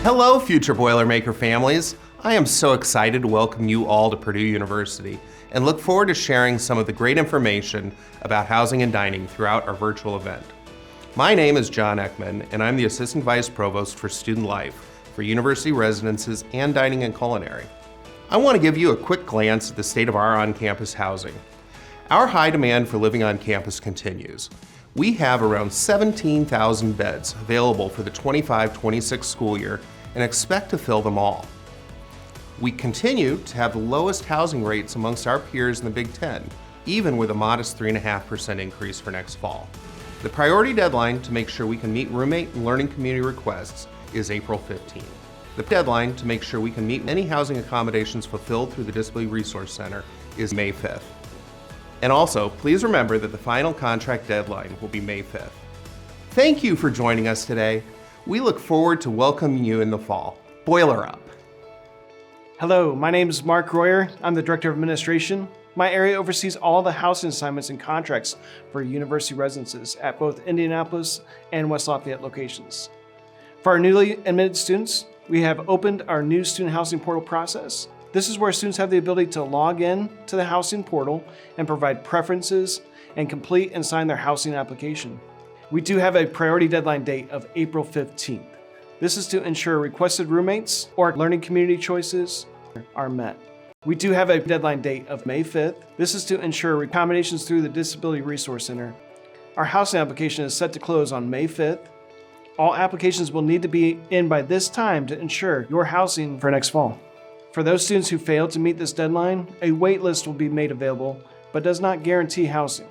Hello, future Boilermaker families. I am so excited to welcome you all to Purdue University and look forward to sharing some of the great information about housing and dining throughout our virtual event. My name is John Ekman, and I'm the Assistant Vice Provost for Student Life for University Residences and Dining and Culinary. I want to give you a quick glance at the state of our on-campus housing. Our high demand for living on campus continues. We have around 17,000 beds available for the 25-26 school year and expect to fill them all. We continue to have the lowest housing rates amongst our peers in the Big Ten, even with a modest 3.5% increase for next fall. The priority deadline to make sure we can meet roommate and learning community requests is April 15th. The deadline to make sure we can meet any housing accommodations fulfilled through the Disability Resource Center is May 5th. And also, please remember that the final contract deadline will be May 5th. Thank you for joining us today. We look forward to welcoming you in the fall. Boiler up. Hello, my name is Mark Royer. I'm the Director of Administration. My area oversees all the housing assignments and contracts for university residences at both Indianapolis and West Lafayette locations. For our newly admitted students, we have opened our new student housing portal process. This is where students have the ability to log in to the housing portal and provide preferences and complete and sign their housing application. We do have a priority deadline date of April 15th. This is to ensure requested roommates or learning community choices are met. We do have a deadline date of May 5th. This is to ensure accommodations through the Disability Resource Center. Our housing application is set to close on May 5th. All applications will need to be in by this time to ensure your housing for next fall. For those students who fail to meet this deadline, a wait list will be made available, but does not guarantee housing.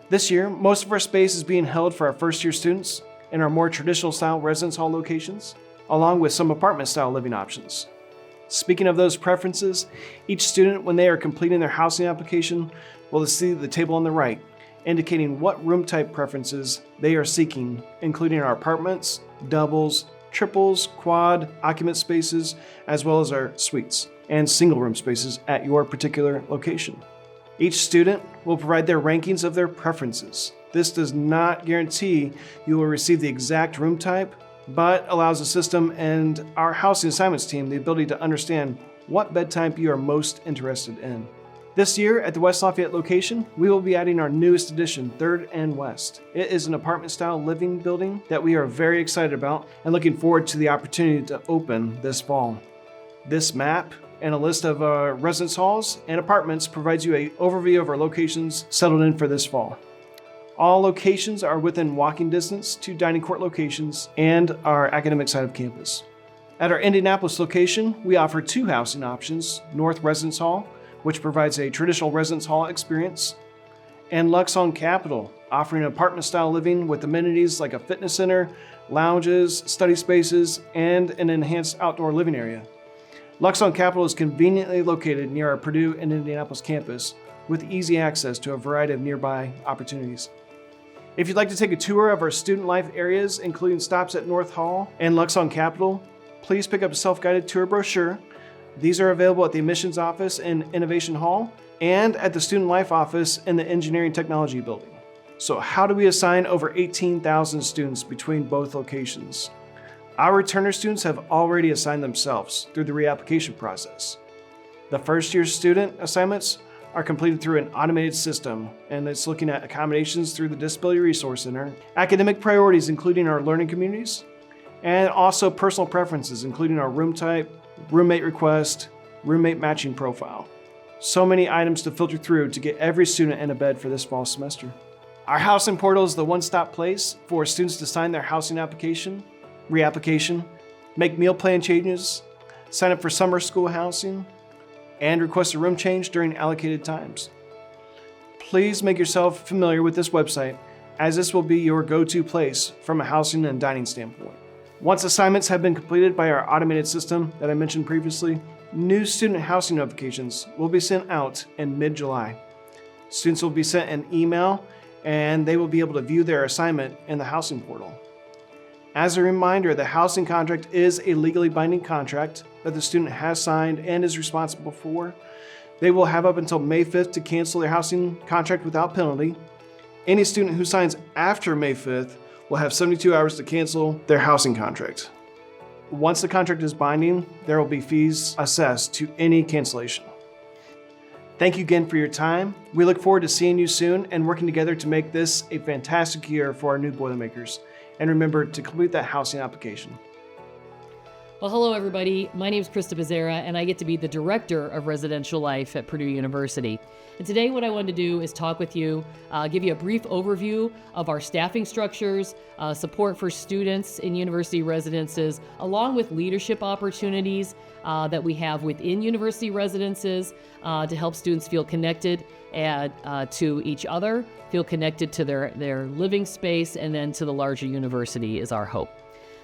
This year, most of our space is being held for our first-year students in our more traditional style residence hall locations, along with some apartment style living options. Speaking of those preferences, each student, when they are completing their housing application, will see the table on the right, indicating what room type preferences they are seeking, including our apartments, doubles, triples, quad, occupant spaces, as well as our suites and single room spaces at your particular location. Each student will provide their rankings of their preferences. This does not guarantee you will receive the exact room type, but allows the system and our housing assignments team the ability to understand what bed type you are most interested in. This year at the West Lafayette location, we will be adding our newest addition, 3rd and West. It is an apartment-style living building that we are very excited about and looking forward to the opportunity to open this fall. This map and a list of residence halls and apartments provides you an overview of our locations settled in for this fall. All locations are within walking distance to dining court locations and our academic side of campus. At our Indianapolis location, we offer 2 housing options, North Residence Hall, which provides a traditional residence hall experience, and Lux on Capitol, offering apartment-style living with amenities like a fitness center, lounges, study spaces, and an enhanced outdoor living area. Lux on Capitol is conveniently located near our Purdue and Indianapolis campus with easy access to a variety of nearby opportunities. If you'd like to take a tour of our student life areas, including stops at North Hall and Lux on Capitol, please pick up a self-guided tour brochure. These are available at the Admissions Office in Innovation Hall and at the Student Life Office in the Engineering Technology Building. So how do we assign over 18,000 students between both locations? Our returner students have already assigned themselves through the reapplication process. The first-year student assignments are completed through an automated system, and it's looking at accommodations through the Disability Resource Center, academic priorities including our learning communities, and also personal preferences including our room type, roommate request, roommate matching profile. So many items to filter through to get every student in a bed for this fall semester. Our housing portal is the one-stop place for students to sign their housing application, reapplication, make meal plan changes, sign up for summer school housing, and request a room change during allocated times. Please make yourself familiar with this website, as this will be your go-to place from a housing and dining standpoint. Once assignments have been completed by our automated system that I mentioned previously, new student housing notifications will be sent out in mid-July. Students will be sent an email and they will be able to view their assignment in the housing portal. As a reminder, the housing contract is a legally binding contract that the student has signed and is responsible for. They will have up until May 5th to cancel their housing contract without penalty. Any student who signs after May 5th will have 72 hours to cancel their housing contract. Once the contract is binding, there will be fees assessed to any cancellation. Thank you again for your time. We look forward to seeing you soon and working together to make this a fantastic year for our new Boilermakers. And remember to complete that housing application. Well, hello, everybody. My name is Krista Becerra, and I get to be the Director of Residential Life at Purdue University. And today what I wanted to do is talk with you, give you a brief overview of our staffing structures, support for students in university residences, along with leadership opportunities that we have within university residences to help students feel connected to each other, feel connected to their living space, and then to the larger university is our hope.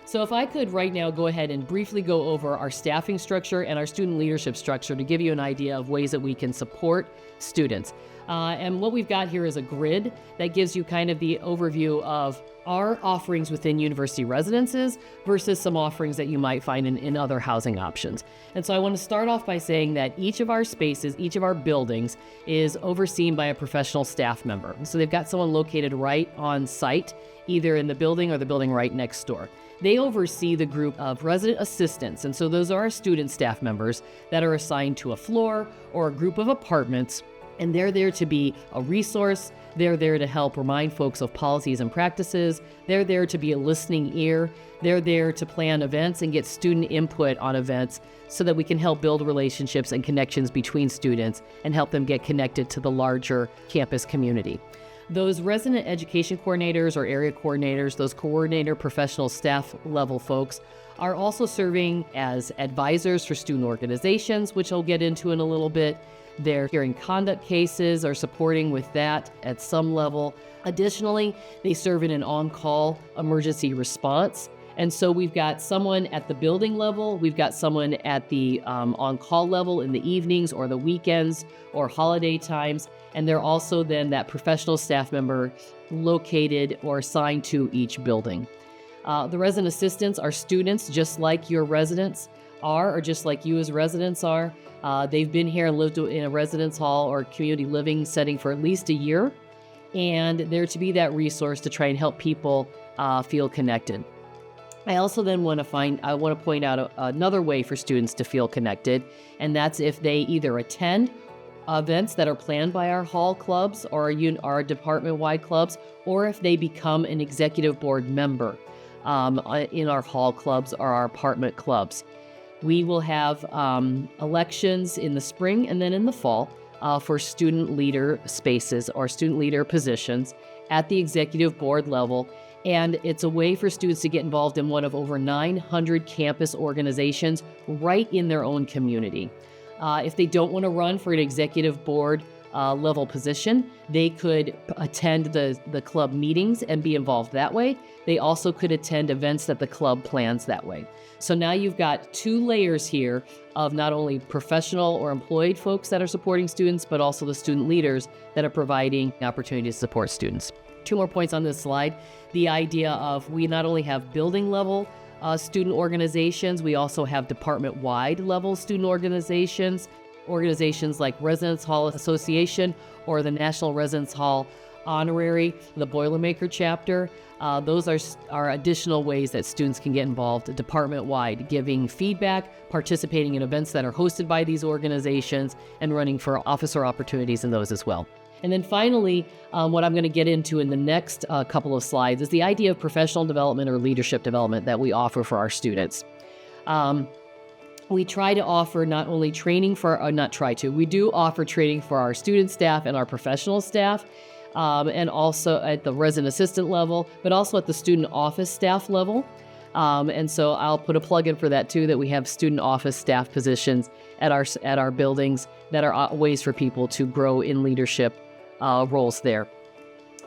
So if I could right now go ahead and briefly go over our staffing structure and our student leadership structure to give you an idea of ways that we can support students. And what we've got here is a grid that gives you kind of the overview of our offerings within university residences versus some offerings that you might find in other housing options. And so I want to start off by saying that each of our spaces, each of our buildings is overseen by a professional staff member. So they've got someone located right on site, either in the building or the building right next door. They oversee the group of resident assistants, and so those are our student staff members that are assigned to a floor or a group of apartments, and they're there to be a resource. They're there to help remind folks of policies and practices. They're there to be a listening ear. They're there to plan events and get student input on events so that we can help build relationships and connections between students and help them get connected to the larger campus community. Those resident education coordinators or area coordinators, those coordinator professional staff level folks, are also serving as advisors for student organizations, which I'll get into in a little bit. They're hearing conduct cases or supporting with that at some level. Additionally, they serve in an on-call emergency response. And so we've got someone at the building level, we've got someone at the on-call level in the evenings or the weekends or holiday times, and they're also then that professional staff member located or assigned to each building. The resident assistants are students just like your residents are, or just like you as residents are. They've been here and lived in a residence hall or community living setting for at least a year, and they're to be that resource to try and help people feel connected. I also then want to point out another way for students to feel connected, and that's if they either attend events that are planned by our hall clubs or our department-wide clubs, or if they become an executive board member in our hall clubs or our apartment clubs. We will have elections in the spring and then in the fall for student leader spaces or student leader positions at the executive board level. And it's a way for students to get involved in one of over 900 campus organizations right in their own community. If they don't want to run for an executive board level position, they could attend the club meetings and be involved that way. They also could attend events that the club plans that way. So now you've got two layers here of not only professional or employed folks that are supporting students, but also the student leaders that are providing opportunities to support students. Two more points on this slide. The idea of we not only have building level student organizations, we also have department-wide level student organizations like Residence Hall Association or the National Residence Hall Honorary, the Boilermaker chapter. Those are additional ways that students can get involved department-wide, giving feedback, participating in events that are hosted by these organizations, and running for officer opportunities in those as well. And then finally, what I'm going to get into in the next couple of slides is the idea of professional development or leadership development that we offer for our students. We try to offer not only training we do offer training for our student staff and our professional staff, and also at the resident assistant level, but also at the student office staff level. And so I'll put a plug in for that too, that we have student office staff positions at our buildings that are ways for people to grow in leadership roles there.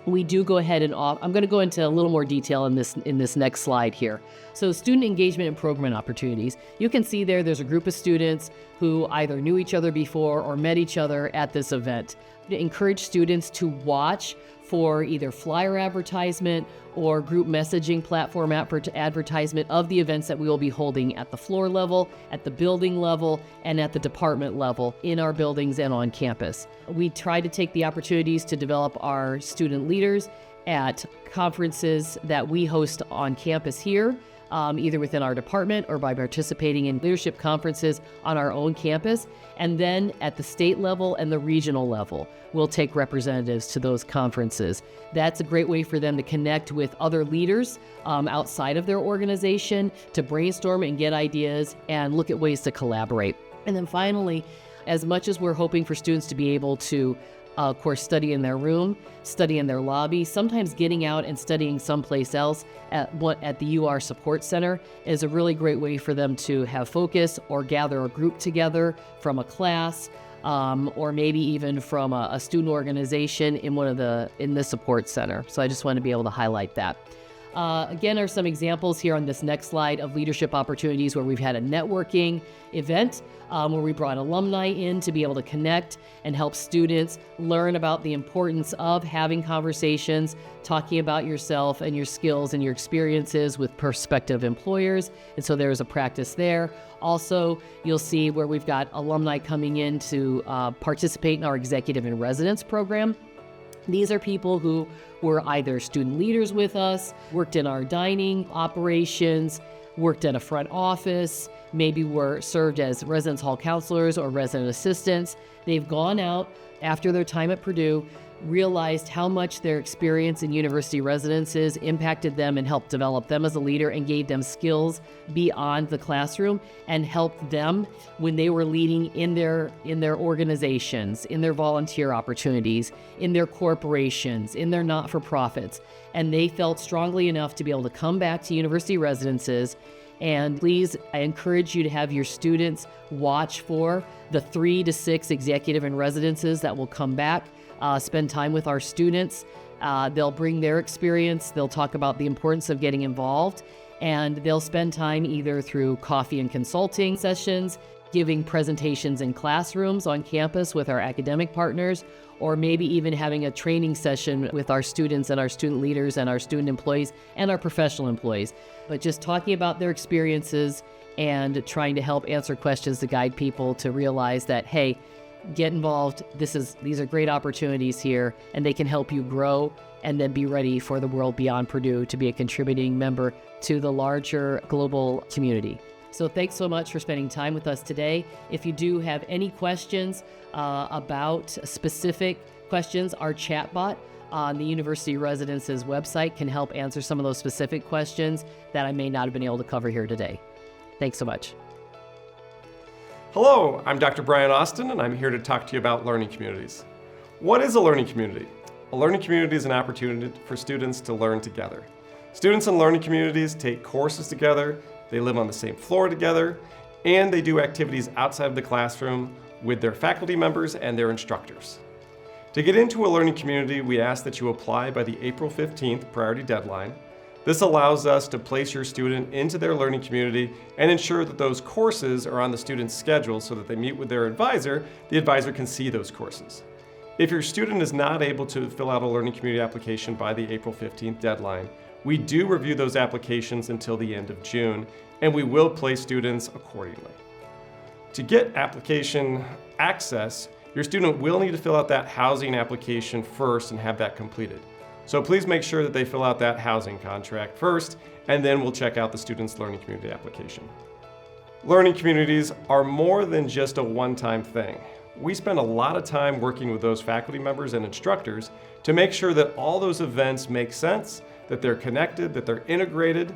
We do go ahead and I'm going to go into a little more detail in this next slide here. So student engagement and program opportunities. You can see there's a group of students who either knew each other before or met each other at this event. To encourage students to watch for either flyer advertisement or group messaging platform advertisement of the events that we will be holding at the floor level, at the building level, and at the department level in our buildings and on campus. We try to take the opportunities to develop our student leaders at conferences that we host on campus here, either within our department or by participating in leadership conferences on our own campus. And then at the state level and the regional level, we'll take representatives to those conferences. That's a great way for them to connect with other leaders outside of their organization, to brainstorm and get ideas and look at ways to collaborate. And then finally, as much as we're hoping for students to be able to of course, study in their room, study in their lobby, sometimes getting out and studying someplace else at the UR Support Center is a really great way for them to have focus or gather a group together from a class, or maybe even from a student organization in the support center. So I just want to be able to highlight that. Again, are some examples here on this next slide of leadership opportunities where we've had a networking event where we brought alumni in to be able to connect and help students learn about the importance of having conversations, talking about yourself and your skills and your experiences with prospective employers. And so there's a practice there. Also, you'll see where we've got alumni coming in to participate in our Executive in Residence program. These are people who were either student leaders with us, worked in our dining operations, worked at a front office, maybe were served as residence hall counselors or resident assistants. They've gone out after their time at Purdue, realized how much their experience in university residences impacted them and helped develop them as a leader and gave them skills beyond the classroom and helped them when they were leading in their organizations, in their volunteer opportunities, in their corporations, in their not-for-profits. And they felt strongly enough to be able to come back to university residences. And please, I encourage you to have your students watch for the 3 to 6 executive in residences that will come back. Spend time with our students. They'll bring their experience. They'll talk about the importance of getting involved, and they'll spend time either through coffee and consulting sessions, giving presentations in classrooms on campus with our academic partners, or maybe even having a training session with our students and our student leaders and our student employees and our professional employees. But just talking about their experiences and trying to help answer questions to guide people to realize that, hey, get involved. These are great opportunities here, and they can help you grow and then be ready for the world beyond Purdue to be a contributing member to the larger global community. So thanks so much for spending time with us today. If you do have any questions about specific questions, our chatbot on the University Residences website can help answer some of those specific questions that I may not have been able to cover here today. Thanks so much. Hello, I'm Dr. Brian Austin, and I'm here to talk to you about learning communities. What is a learning community? A learning community is an opportunity for students to learn together. Students in learning communities take courses together, they live on the same floor together, and they do activities outside of the classroom with their faculty members and their instructors. To get into a learning community, we ask that you apply by the April 15th priority deadline. This allows us to place your student into their learning community and ensure that those courses are on the student's schedule so that they meet with their advisor. The advisor can see those courses. If your student is not able to fill out a learning community application by the April 15th deadline, we do review those applications until the end of June, and we will place students accordingly. To get application access, your student will need to fill out that housing application first and have that completed. So please make sure that they fill out that housing contract first, and then we'll check out the student's learning community application. Learning communities are more than just a one-time thing. We spend a lot of time working with those faculty members and instructors to make sure that all those events make sense, that they're connected, that they're integrated,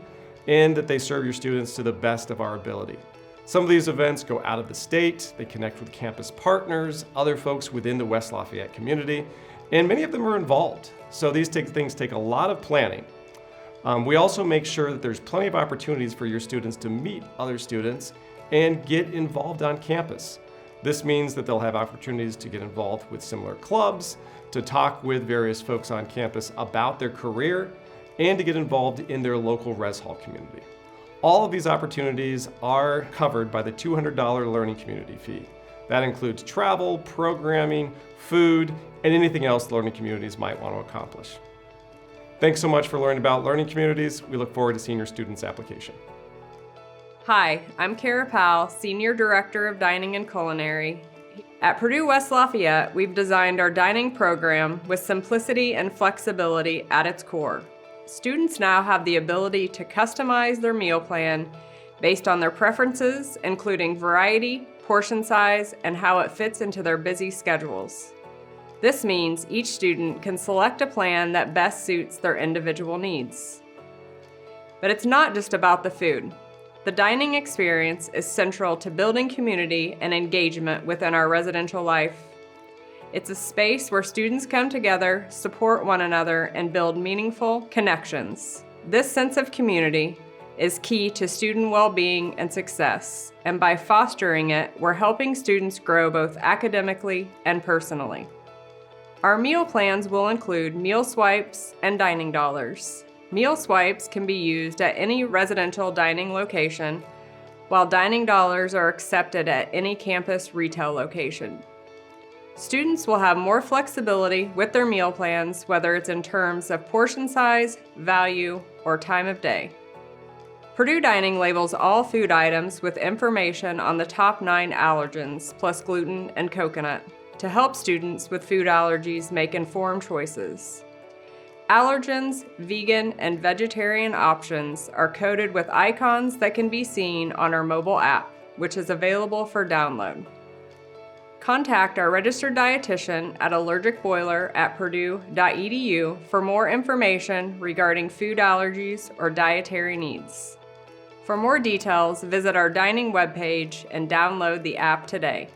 and that they serve your students to the best of our ability. Some of these events go out of the state, they connect with campus partners, other folks within the West Lafayette community, and many of them are involved. So these things take a lot of planning. We also make sure that there's plenty of opportunities for your students to meet other students and get involved on campus. This means that they'll have opportunities to get involved with similar clubs, to talk with various folks on campus about their career, and to get involved in their local res hall community. All of these opportunities are covered by the $200 learning community fee. That includes travel, programming, food, and anything else learning communities might want to accomplish. Thanks so much for learning about learning communities. We look forward to seeing your student's application. Hi, I'm Kara Powell, Senior Director of Dining and Culinary. At Purdue West Lafayette, we've designed our dining program with simplicity and flexibility at its core. Students now have the ability to customize their meal plan based on their preferences, including variety, portion size, and how it fits into their busy schedules. This means each student can select a plan that best suits their individual needs. But it's not just about the food. The dining experience is central to building community and engagement within our residential life. It's a space where students come together, support one another, and build meaningful connections. This sense of community is key to student well-being and success, and by fostering it, we're helping students grow both academically and personally. Our meal plans will include meal swipes and dining dollars. Meal swipes can be used at any residential dining location, while dining dollars are accepted at any campus retail location. Students will have more flexibility with their meal plans, whether it's in terms of portion size, value, or time of day. Purdue Dining labels all food items with information on the top 9 allergens, plus gluten and coconut, to help students with food allergies make informed choices. Allergens, vegan, and vegetarian options are coded with icons that can be seen on our mobile app, which is available for download. Contact our registered dietitian at allergicboiler@purdue.edu for more information regarding food allergies or dietary needs. For more details, visit our dining webpage and download the app today.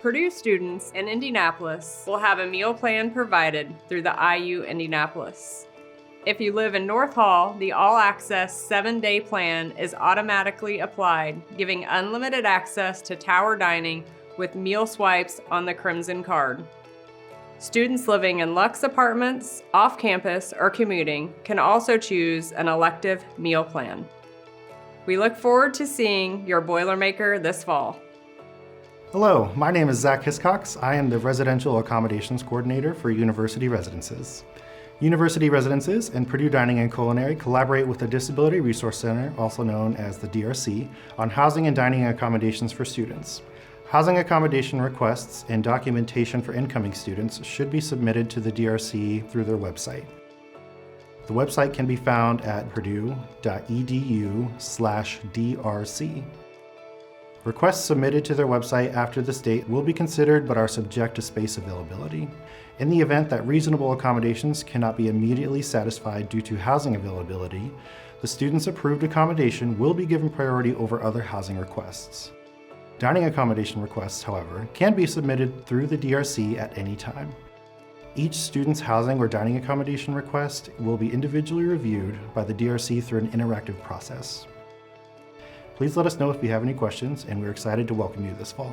Purdue students in Indianapolis will have a meal plan provided through the IU Indianapolis. If you live in North Hall, the all-access 7-day plan is automatically applied, giving unlimited access to tower dining with meal swipes on the Crimson Card. Students living in Lux apartments, off-campus, or commuting can also choose an elective meal plan. We look forward to seeing your Boilermaker this fall. Hello, my name is Zach Hiscox. I am the Residential Accommodations Coordinator for University Residences. University Residences and Purdue Dining and Culinary collaborate with the Disability Resource Center, also known as the DRC, on housing and dining accommodations for students. Housing accommodation requests and documentation for incoming students should be submitted to the DRC through their website. The website can be found at purdue.edu/DRC. Requests submitted to their website after this date will be considered but are subject to space availability. In the event that reasonable accommodations cannot be immediately satisfied due to housing availability, the student's approved accommodation will be given priority over other housing requests. Dining accommodation requests, however, can be submitted through the DRC at any time. Each student's housing or dining accommodation request will be individually reviewed by the DRC through an interactive process. Please let us know if you have any questions, and we're excited to welcome you this fall.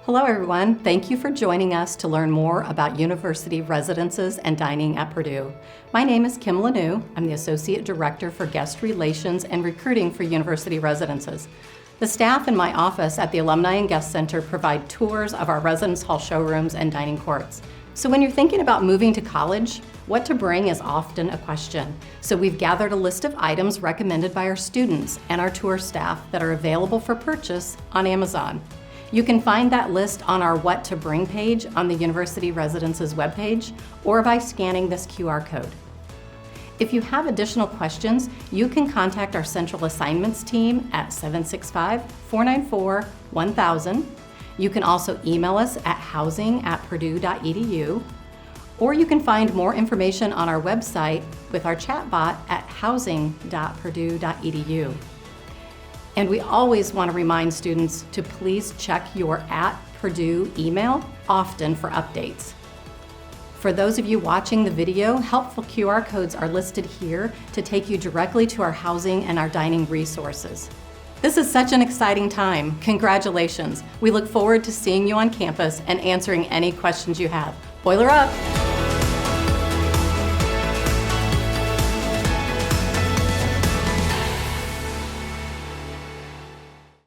Hello everyone, thank you for joining us to learn more about university residences and dining at Purdue. My name is Kim Lanou. I'm the Associate Director for Guest Relations and Recruiting for University Residences. The staff in my office at the Alumni and Guest Center provide tours of our residence hall showrooms and dining courts. So when you're thinking about moving to college, what to bring is often a question. So we've gathered a list of items recommended by our students and our tour staff that are available for purchase on Amazon. You can find that list on our What to Bring page on the University Residences webpage or by scanning this QR code. If you have additional questions, you can contact our Central Assignments team at 765-494-1000. You can also email us at housing@purdue.edu, or you can find more information on our website with our chatbot at housing.purdue.edu. And we always want to remind students to please check your @Purdue email often for updates. For those of you watching the video, helpful QR codes are listed here to take you directly to our housing and our dining resources. This is such an exciting time. Congratulations. We look forward to seeing you on campus and answering any questions you have. Boiler up!